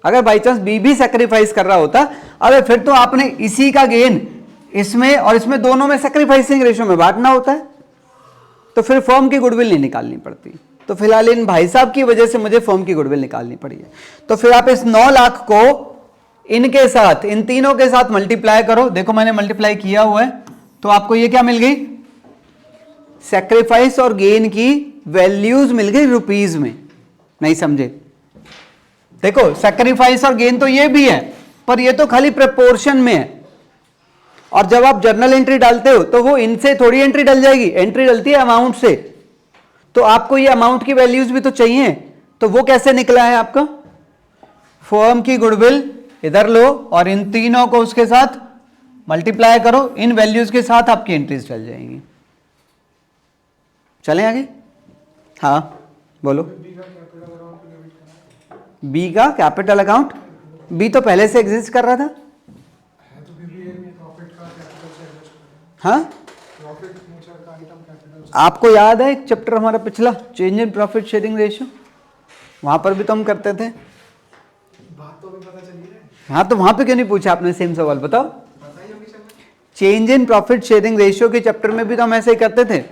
अगर बाई चांस बी भी सैक्रिफाइस कर रहा होता, अरे फिर तो आपने इसी का गेन इसमें और इसमें दोनों में सैक्रिफाइसिंग रेशियो में बांटना होता है, तो फिर फर्म की गुडविल नहीं निकालनी पड़ती। तो फिलहाल इन भाई साहब की वजह से मुझे फर्म की गुडविल निकालनी पड़ी है। तो फिर आप इस 9 लाख को इनके साथ, इन तीनों के साथ मल्टीप्लाई करो। देखो मैंने मल्टीप्लाई किया हुआ है, तो आपको ये क्या मिल गई, सैक्रिफाइस और गेन की वैल्यूज मिल गई रुपीज में। नहीं समझे? देखो सैक्रिफाइस और गेन तो ये भी है, पर ये तो खाली प्रपोर्शन में है। और जब आप जर्नल एंट्री डालते हो तो वो इनसे थोड़ी एंट्री डल जाएगी, एंट्री डलती है अमाउंट से। तो आपको ये अमाउंट की वैल्यूज भी तो चाहिए, तो वो कैसे निकला है आपका, फर्म की गुडविल इधर लो और इन तीनों को उसके साथ मल्टीप्लाई करो, इन वैल्यूज के साथ आपकी एंट्रीज चल जाएंगी। चलें आगे? हाँ बोलो। बी का कैपिटल अकाउंट, बी तो पहले से एग्जिस्ट कर रहा था। हाँ, आपको याद है एक चैप्टर हमारा पिछला, change in profit sharing ratio, वहां पर भी तो हम करते थे। बात तो अभी पता चली है। हाँ, तो वहां पे क्यों नहीं पूछा आपने सेम सवाल, बताओ। Change in profit sharing ratio के चैप्टर में भी तो हम ऐसे ही करते थे।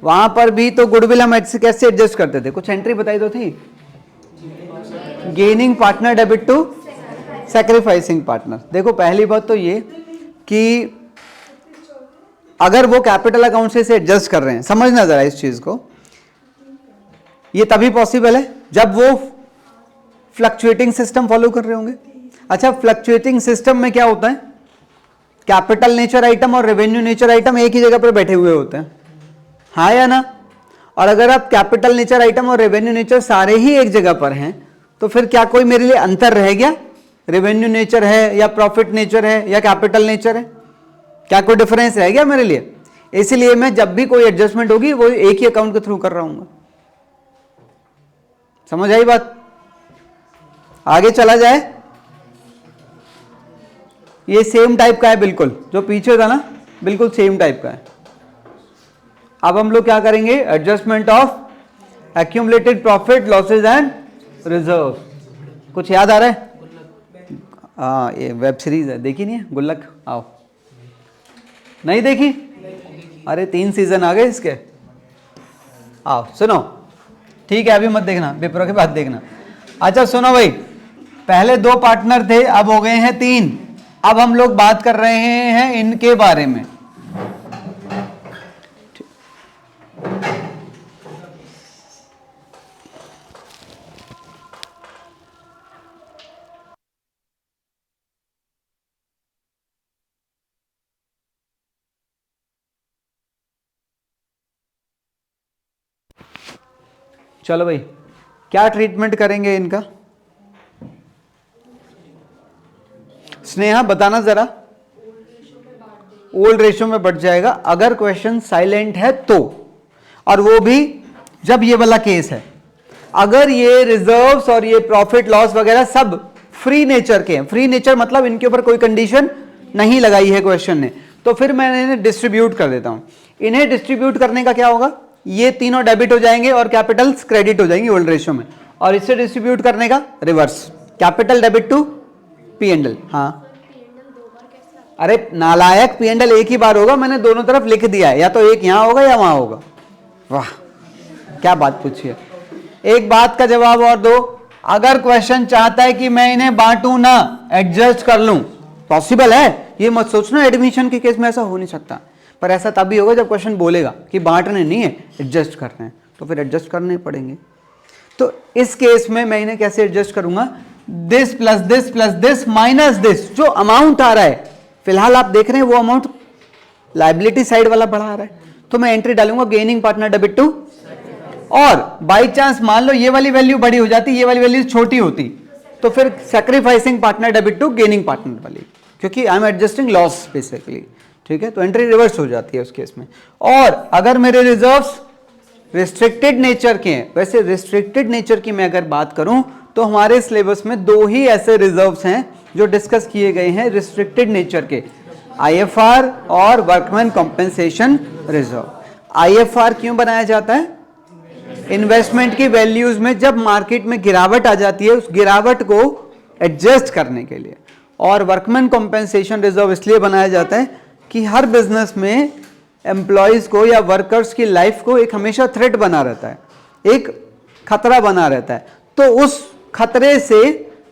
वहां पर भी तो गुडविल हम कैसे एडजस्ट करते थे, कुछ एंट्री बताई तो थी, gaining partner debit to sacrificing partner. देखो पहली बात तो ये कि अगर वो कैपिटल अकाउंट से एडजस्ट कर रहे हैं, समझना जरा इस चीज को, ये तभी पॉसिबल है जब वो फ्लक्चुएटिंग सिस्टम फॉलो कर रहे होंगे। अच्छा, फ्लक्चुएटिंग सिस्टम में क्या होता है, कैपिटल नेचर आइटम और रेवेन्यू नेचर आइटम एक ही जगह पर बैठे हुए होते हैं, हाँ या ना? और अगर आप कैपिटल नेचर आइटम और रेवेन्यू नेचर सारे ही एक जगह पर हैं, तो फिर क्या कोई मेरे लिए अंतर रह गया, रेवेन्यू नेचर है या प्रॉफिट नेचर है या कैपिटल नेचर है, क्या कोई डिफरेंस रह गया मेरे लिए? इसलिए मैं जब भी कोई एडजस्टमेंट होगी वो एक ही अकाउंट के थ्रू कर रहा हूं। समझ आई बात? आगे चला जाए, ये सेम टाइप का है बिल्कुल, जो पीछे था ना बिल्कुल सेम टाइप का है। अब हम लोग क्या करेंगे, adjustment of accumulated profit losses and reserve. कुछ याद आ रहा है? हाँ, ये वेब सीरीज है, देखी नहीं है गुल्लक? आओ, नहीं देखी? अरे 3 सीजन आ गए इसके। आओ सुनो, ठीक है अभी मत देखना, पेपरों के बाद देखना। अच्छा सुनो भाई, पहले 2 पार्टनर थे, अब हो गए हैं 3। अब हम लोग बात कर रहे हैं इनके बारे में। चलो भाई, क्या ट्रीटमेंट करेंगे इनका, स्नेहा बताना जरा। ओल्ड रेशियो में बढ़ जाएगा अगर क्वेश्चन साइलेंट है तो, और वो भी जब ये वाला केस है, अगर ये रिजर्व्स और ये प्रॉफिट लॉस वगैरह सब फ्री नेचर के हैं। फ्री नेचर मतलब इनके ऊपर कोई कंडीशन नहीं लगाई है क्वेश्चन ने, तो फिर मैं इन्हें डिस्ट्रीब्यूट कर देता हूं। इन्हें डिस्ट्रीब्यूट करने का क्या होगा, ये तीनों डेबिट हो जाएंगे और कैपिटल्स क्रेडिट हो जाएंगे ओल्ड रेशियो में, और इससे डिस्ट्रीब्यूट करने का reverse, capital debit to P and L. हाँ अरे नालायक, पी एंड एल एक ही बार होगा, मैंने दोनों तरफ लिख दिया है, या तो एक यहां होगा या वहां होगा। वाह क्या बात पूछी है। एक बात का जवाब और दो, अगर क्वेश्चन चाहता है कि मैं इन्हें बांटू ना, एडजस्ट कर लूं, पॉसिबल है, ये मत सोचना एडमिशन के केस में ऐसा हो नहीं सकता, पर ऐसा तभी होगा जब क्वेश्चन बोलेगा कि बांटने नहीं है एडजस्ट करने हैं, तो फिर एडजस्ट करने पड़ेंगे। तो इस केस में मैं इन्हें कैसे एडजस्ट करूंगा, this plus this plus this minus this, जो अमाउंट आ रहा है फिलहाल आप देख रहे हैं वो अमाउंट लायबिलिटी साइड वाला बढ़ा आ रहा है, तो मैं एंट्री डालूंगा गेनिंग पार्टनर डेबिट टू। और बाई चांस मान लो ये वाली वैल्यू बड़ी हो जाती, ये वाली वैल्यू छोटी होती, तो फिर sacrificing partner debit to gaining partner वाली, क्योंकि I am adjusting loss basically, ठीक है, तो एंट्री रिवर्स हो जाती है उस केस में। और अगर मेरे रिजर्व्स रिस्ट्रिक्टेड नेचर के हैं, वैसे रिस्ट्रिक्टेड नेचर की मैं अगर बात करूं तो हमारे सिलेबस में दो ही ऐसे रिजर्व्स हैं जो डिस्कस किए गए हैं रिस्ट्रिक्टेड नेचर के, आईएफआर और वर्कमैन कॉम्पेंसेशन रिजर्व। आईएफआर क्यों बनाया जाता है? इन्वेस्टमेंट की वैल्यूज में जब मार्केट में गिरावट आ जाती है, उस गिरावट को एडजस्ट करने के लिए। और वर्कमैन कॉम्पेंसेशन रिजर्व इसलिए बनाया जाता है कि हर बिजनेस में एम्प्लॉयज को या वर्कर्स की लाइफ को एक हमेशा थ्रेट बना रहता है, एक खतरा बना रहता है, तो उस खतरे से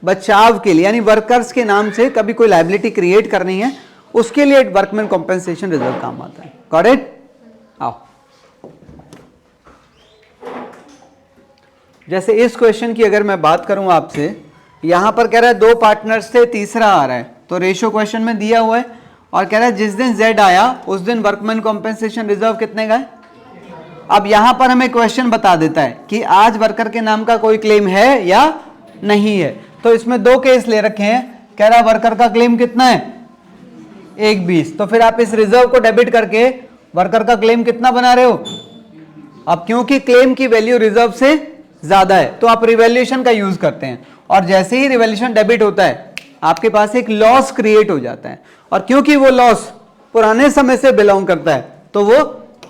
बचाव के लिए, यानी वर्कर्स के नाम से कभी कोई लायबिलिटी क्रिएट करनी है, उसके लिए वर्कमैन कॉम्पेंसेशन रिजर्व काम आता है। Got it? आओ, जैसे इस क्वेश्चन की अगर मैं बात करूं आपसे, यहां पर कह रहा है दो पार्टनर्स थे, तीसरा आ रहा है, तो रेशियो क्वेश्चन में दिया हुआ है और कह रहा है जिस दिन Z आया उस दिन वर्कमैन कॉम्पेंसेशन रिजर्व कितने का है। अब यहां पर हमें क्वेश्चन बता देता है कि आज वर्कर के नाम का कोई क्लेम है या नहीं है, तो इसमें दो केस ले रखे हैं। कह रहा है वर्कर का क्लेम कितना है, 1/20, तो फिर आप इस रिजर्व को डेबिट करके वर्कर का क्लेम कितना बना रहे हो। अब क्योंकि क्लेम की वैल्यू रिजर्व से ज्यादा है तो आप रिवैल्यूएशन का यूज करते हैं, और जैसे ही रिवैल्यूएशन डेबिट होता है आपके पास एक लॉस क्रिएट हो जाता है, और क्योंकि वो लॉस पुराने समय से बिलोंग करता है तो वो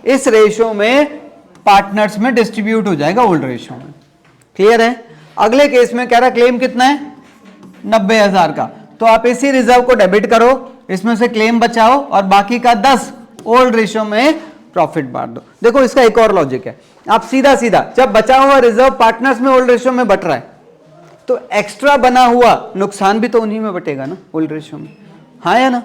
इस रेशियो में पार्टनर्स में डिस्ट्रीब्यूट हो जाएगा, ओल्ड रेशियो में। क्लियर है? अगले केस में कह रहा क्लेम कितना है, 90,000 का, तो आप इसी रिजर्व को डेबिट करो, इसमें से क्लेम बचाओ और बाकी का 10 ओल्ड रेशियो में प्रॉफिट बांट दो। देखो इसका एक और लॉजिक है, आप सीधा सीधा जब बचा हुआ रिजर्व पार्टनर्स में ओल्ड रेशियो में बट रहा है तो एक्स्ट्रा बना हुआ नुकसान भी तो उन्हीं में बटेगा ना, ओल्ड रेशियो में, हाँ या ना।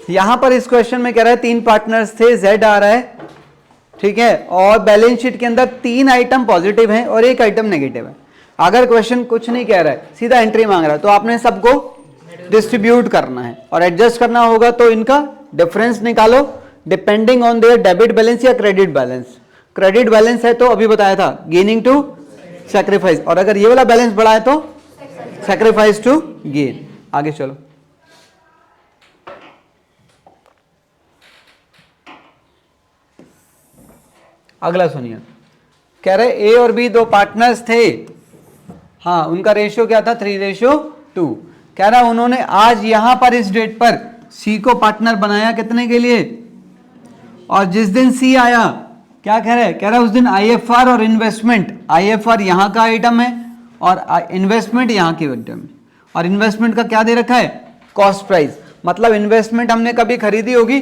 यहां पर इस क्वेश्चन में कह रहा है 3 पार्टनर्स थे, Z आ रहा है, ठीक है, और बैलेंस शीट के अंदर 3 आइटम पॉजिटिव हैं और 1 आइटम नेगेटिव है। अगर क्वेश्चन कुछ नहीं कह रहा है, सीधा एंट्री मांग रहा है, तो आपने सबको डिस्ट्रीब्यूट करना है और एडजस्ट करना होगा, तो इनका डिफरेंस निकालो depending on their debit balance या क्रेडिट बैलेंस। क्रेडिट बैलेंस है तो अभी बताया था गेनिंग टू सैक्रिफाइस, और अगर ये वाला बैलेंस बढ़ा है तो सैक्रिफाइस टू गेन। आगे चलो, अगला सुनिए। कह रहे ए और बी दो पार्टनर्स थे, हाँ, उनका रेशियो क्या था, 3:2। कह रहा उन्होंने आज यहां पर इस डेट पर सी को पार्टनर बनाया कितने के लिए, और जिस दिन सी आया क्या कह रहे हैं, कह रहा है उस दिन आईएफआर और इन्वेस्टमेंट, आईएफआर यहां का आइटम है और इन्वेस्टमेंट यहां की आइटम है, और इन्वेस्टमेंट का क्या दे रखा है, कॉस्ट प्राइस, मतलब इन्वेस्टमेंट हमने कभी खरीदी होगी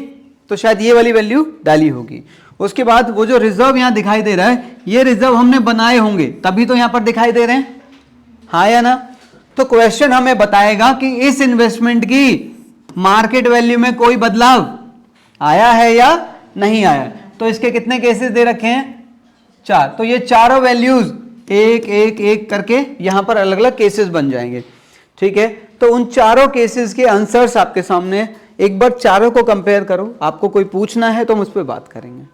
तो शायद ये वाली वैल्यू डाली होगी। उसके बाद वो जो रिजर्व यहां दिखाई दे रहा है, ये रिजर्व हमने बनाए होंगे तभी तो यहां पर दिखाई दे रहे हैं, हाँ या ना। तो क्वेश्चन हमें बताएगा कि इस इन्वेस्टमेंट की मार्केट वैल्यू में कोई बदलाव आया है या नहीं आया। तो इसके कितने केसेस दे रखे हैं, 4, तो ये चारों वैल्यूज एक एक एक करके यहां पर अलग अलग केसेस बन जाएंगे, ठीक है। तो उन चारों केसेस के आंसर्स आपके सामने, एक बार चारों को कंपेयर करो, आपको कोई पूछना है तो हम उस पर बात करेंगे।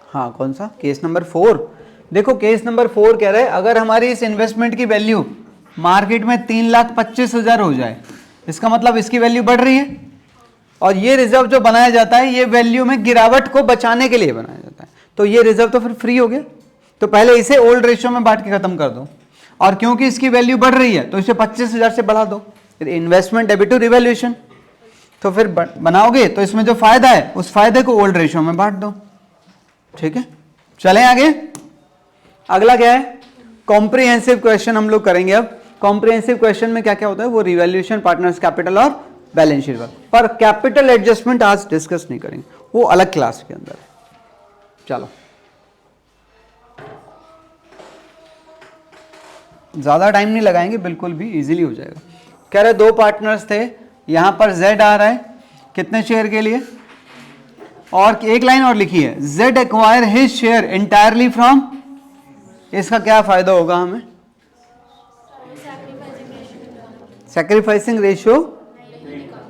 हाँ, कौन सा, केस नंबर 4। देखो केस नंबर 4 कह रहे हैं अगर हमारी इस इन्वेस्टमेंट की वैल्यू मार्केट में 3,25,000 हो जाए, इसका मतलब इसकी वैल्यू बढ़ रही है, और ये रिजर्व जो बनाया जाता है ये वैल्यू में गिरावट को बचाने के लिए बनाया जाता है, तो ये रिजर्व तो फिर फ्री हो गया। तो पहले इसे ओल्ड रेशियो में बांट के खत्म कर दो, और क्योंकि इसकी वैल्यू बढ़ रही है तो इसे 25,000 से बढ़ा दो, इन्वेस्टमेंट डेबिट टू रिवैल्यूएशन। तो फिर बनाओगे तो इसमें जो फायदा है उस फायदे को ओल्ड रेशियो में बांट दो। ठीक है, चलें आगे। अगला क्या है, कॉम्प्रिहेंसिव क्वेश्चन हम लोग करेंगे। अब कॉम्प्रिहेंसिव क्वेश्चन में क्या क्या होता है वो रिवैल्यूएशन, पार्टनर्स कैपिटल और बैलेंस शीट पर कैपिटल एडजस्टमेंट आज डिस्कस नहीं करेंगे, वो अलग क्लास के अंदर है। चलो, ज्यादा टाइम नहीं लगाएंगे, बिल्कुल भी इजीली हो जाएगा। कह रहे दो पार्टनर्स थे, यहां पर Z आ रहा है कितने शेयर के लिए, और एक लाइन और लिखी है Z acquire his share entirely from. इसका क्या फायदा होगा हमें, सैक्रिफाइसिंग रेशियो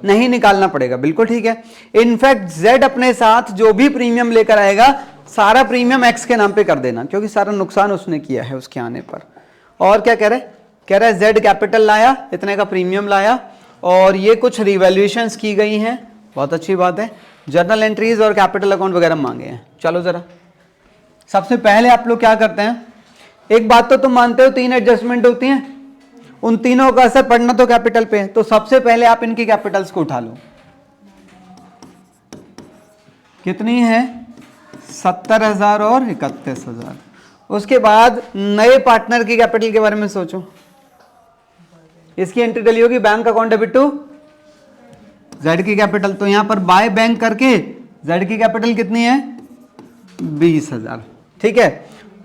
नहीं निकालना पड़ेगा, बिल्कुल ठीक है। इनफैक्ट Z अपने साथ जो भी प्रीमियम लेकर आएगा सारा प्रीमियम X के नाम पे कर देना, क्योंकि सारा नुकसान उसने किया है उसके आने पर। और क्या कह रहे हैं Z कैपिटल लाया, इतने का प्रीमियम लाया, और ये कुछ रिवैल्यूएशंस की गई हैं, बहुत अच्छी बात है। जर्नल एंट्रीज और कैपिटल अकाउंट वगैरह मांगे हैं। चलो जरा, सबसे पहले आप लोग क्या करते हैं, एक बात तो तुम मानते हो 3 एडजस्टमेंट होती हैं, उन तीनों का असर पड़ना तो कैपिटल पे है। तो सबसे पहले आप इनकी कैपिटल्स को उठा लो, कितनी है 70,000 और 31,000। उसके बाद नए पार्टनर की कैपिटल के बारे में सोचो, इसकी एंट्री डली होगी bank account debit to Z की कैपिटल, तो यहां पर बाय बैंक करके Z की कैपिटल कितनी है 20,000। ठीक है,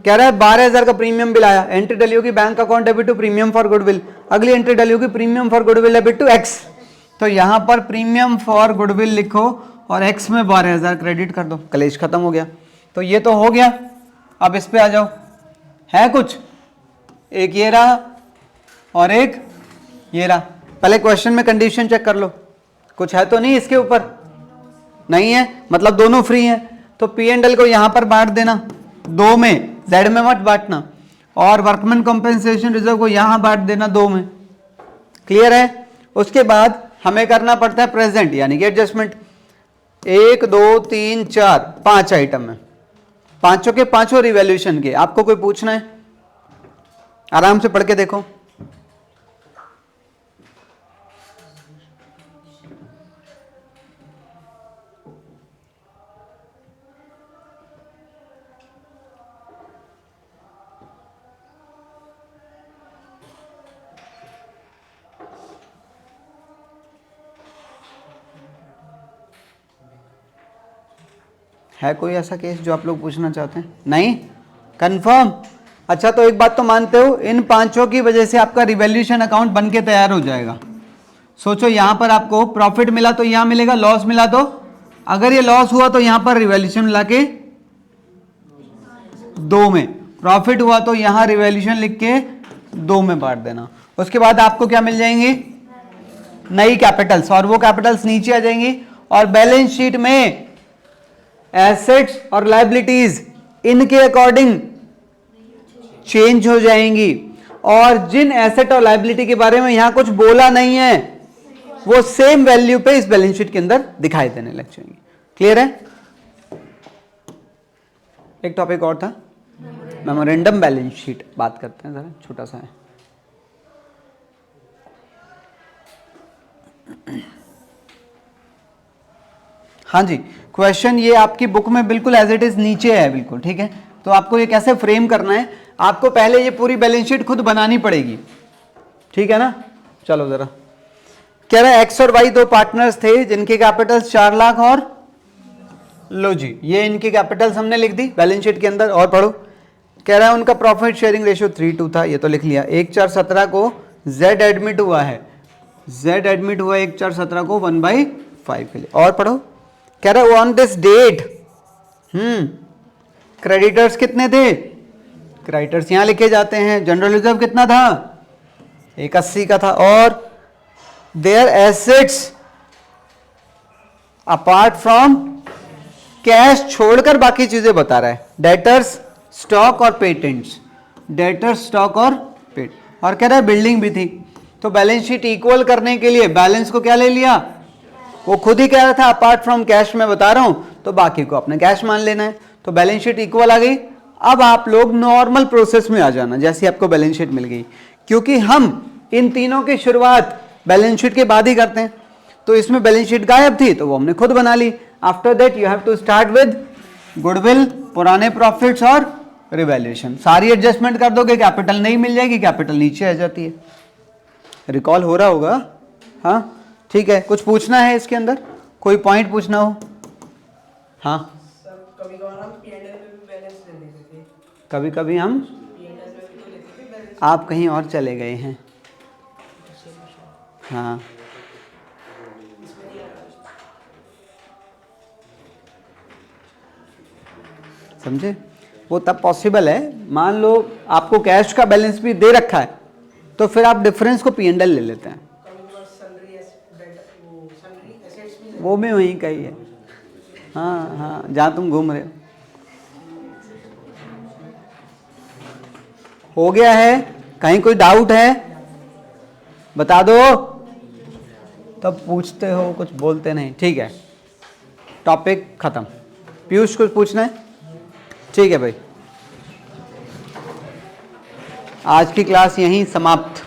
कह रहा है 12,000 का प्रीमियम बिल आया, एंट्री डली होगी bank account debit to premium for goodwill, अगली एंट्री डली होगी premium for goodwill debit to X। तो यहां पर प्रीमियम फॉर गुडविल लिखो और X में 12,000 क्रेडिट कर दो, कलेश खत्म हो गया। तो ये तो हो गया। अब इस पे आ जाओ, है कुछ, एक ये रहा और एक ये रहा। पहले क्वेश्चन में कंडीशन चेक कर लो, कुछ है तो नहीं इसके ऊपर, नहीं है, मतलब दोनों फ्री हैं। तो P&L को यहां पर बांट देना, 2 में, Z में मत बांटना, और वर्कमैन कॉम्पेंसेशन रिजर्व को यहां बांट देना 2 में। क्लियर है। उसके बाद हमें करना पड़ता है प्रेजेंट यानी कि एडजस्टमेंट। 1 2 3 4 5 आइटम है, पांचों के पांचों रिवैल्यूएशन के। आपको कोई पूछना है, आराम से पढ़ के देखो। है कोई ऐसा केस जो आप लोग पूछना चाहते हैं? नहीं, कंफर्म। अच्छा, तो एक बात तो मानते हो, इन पांचों की वजह से आपका रिवैल्यूएशन अकाउंट बन के तैयार हो जाएगा। सोचो, यहां पर आपको प्रॉफिट मिला तो यहां मिलेगा, लॉस मिला तो, अगर ये लॉस हुआ तो यहां पर रिवैल्यूएशन मिला के 2 में, प्रॉफिट हुआ तो यहां रिवैल्यूएशन लिख के 2 में बांट देना। उसके बाद आपको क्या मिल जाएंगे, नई कैपिटल्स, और वो कैपिटल्स नीचे आ जाएंगी। और बैलेंस शीट में एसेट्स और लायबिलिटीज इनके अकॉर्डिंग चेंज हो जाएंगी, और जिन एसेट और लायबिलिटी के बारे में यहां कुछ बोला नहीं है वो सेम वैल्यू पे इस बैलेंस शीट के अंदर दिखाई देने लग जाएंगे। क्लियर है। एक टॉपिक और था, मेमोरेंडम बैलेंस शीट, बात करते हैं, जरा छोटा सा है। हाँ जी, क्वेश्चन ये आपकी बुक में बिल्कुल एज इट इज नीचे है, बिल्कुल ठीक है। तो आपको ये कैसे फ्रेम करना है, आपको पहले ये पूरी बैलेंस शीट खुद बनानी पड़ेगी, ठीक है ना। चलो जरा, कह रहा है X और Y 2 पार्टनर्स थे जिनके कैपिटल्स 4 लाख, और लो जी ये इनकी कैपिटल्स हमने लिख दी बैलेंस शीट के अंदर। और पढ़ो, कह रहा है उनका प्रॉफिट शेयरिंग रेशियो 3:2 था, ये तो लिख लिया। 1/4/17 को Z एडमिट हुआ है, Z एडमिट हुआ 1/4/17 को 1/5 के लिए। और पढ़ो, कह रहा है ऑन दिस डेट क्रेडिटर्स कितने थे, क्रेडिटर्स यहां लिखे जाते हैं। जनरल रिजर्व कितना था, 81 का था। और their assets apart from cash छोड़कर बाकी चीजें बता रहा है, डेटर्स, स्टॉक और पेटेंट्स, डेटर्स, स्टॉक और पेट। और कह रहा है बिल्डिंग भी थी। तो बैलेंस शीट इक्वल करने के लिए बैलेंस को क्या ले लिया, वो खुद ही कह रहा था अपार्ट फ्रॉम कैश मैं बता रहा हूं, तो बाकी को अपने कैश मान लेना है। तो बैलेंस शीट इक्वल आ गई। अब आप लोग नॉर्मल प्रोसेस में आ जाना, जैसे आपको बैलेंस शीट मिल गई, क्योंकि हम इन तीनों की शुरुआत बैलेंस शीट के बाद ही करते हैं। तो इसमें बैलेंस शीट गायब थी तो वो हमने खुद बना ली। After that you have to start with goodwill, पुराने प्रॉफिट्स और रिवैल्यूएशन। सारी एडजस्टमेंट कर दोगे, कैपिटल नहीं मिल जाएगी, कैपिटल नीचे आ जाती है। रिकॉल हो रहा होगा? हाँ ठीक है। कुछ पूछना है इसके अंदर, कोई पॉइंट पूछना हो? हाँ सर कभी कभार हम P&L में भी बैलेंस ले लेते थे। कभी कभी हम, P&L में भी तो लेते थे बैलेंस। आप कहीं और चले गए हैं। हाँ समझे? वो तब पॉसिबल है, मान लो आपको कैश का बैलेंस भी दे रखा है तो फिर आप डिफरेंस को P&L ले लेते हैं। कभी कभार सैलरी एसेट्स भी वो भी वहीं का ही है। हाँ हाँ, जहाँ तुम घूम रहे हो गया है? कहीं कोई डाउट है? बता दो। तब पूछते हो, कुछ बोलते नहीं। ठीक है, टॉपिक खत्म। पीयूष कुछ पूछना है? ठीक है भाई, आज की क्लास यहीं समाप्त।